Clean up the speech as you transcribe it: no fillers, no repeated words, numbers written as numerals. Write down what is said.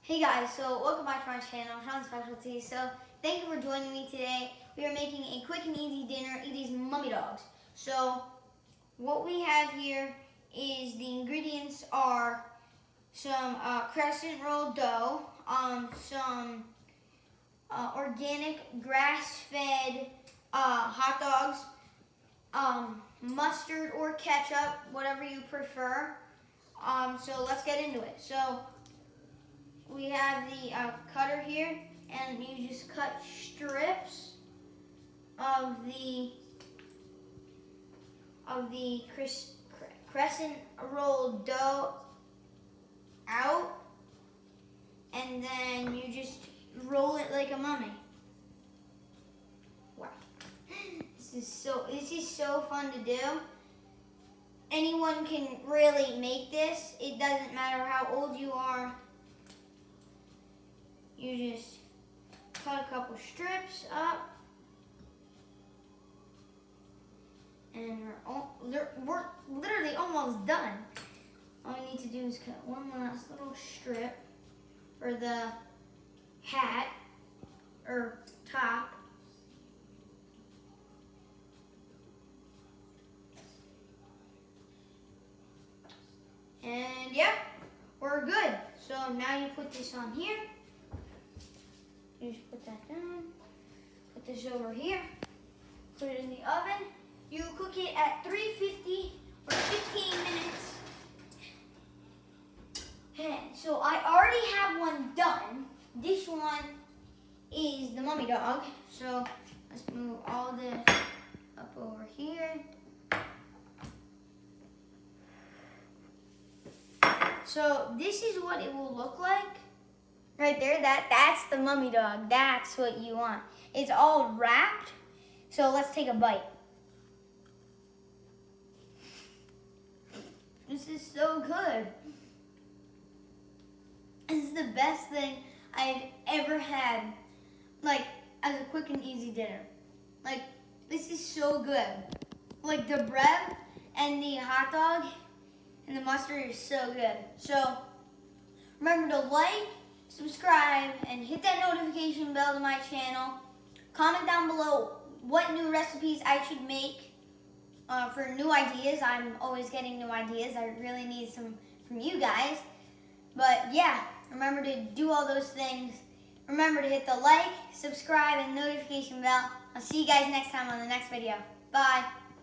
Hey guys, so welcome back to my channel, Sean's Specialty. So thank you for joining me today. We are making a quick and easy dinner, these mummy dogs. So what we have here is the ingredients are some Crescent roll dough, some organic grass-fed hot dogs, mustard or ketchup, whatever you prefer. So let's get into it. So we have the cutter here, and you just cut strips of the crescent roll dough out, and then you just roll it like a mummy. Wow, this is so fun to do. Anyone can really make this. It doesn't matter how old you are. You just cut a couple strips up, and we're literally almost done. All we need to do is cut one last little strip for the hat or top. And yep, we're good. So now you put this on here. You just put that down, put this over here, put it in the oven. You cook it at 350 for 15 minutes. Okay, so I already have one done. This one is the mummy dog. So let's move all this up over here. So this is what it will look like. Right there, that's the mummy dog. That's what you want. It's all wrapped. So let's take a bite. This is so good. This is the best thing I've ever had, like, as a quick and easy dinner. Like, this is so good. Like, the bread and the hot dog and the mustard is so good. So remember to like, subscribe, and hit that notification bell to my channel. Comment down below what new recipes I should make for new ideas. I'm always getting new ideas. I really need some from you guys. But yeah, remember to do all those things. Remember to hit the like, subscribe, and notification bell. I'll see you guys next time on the next video. Bye.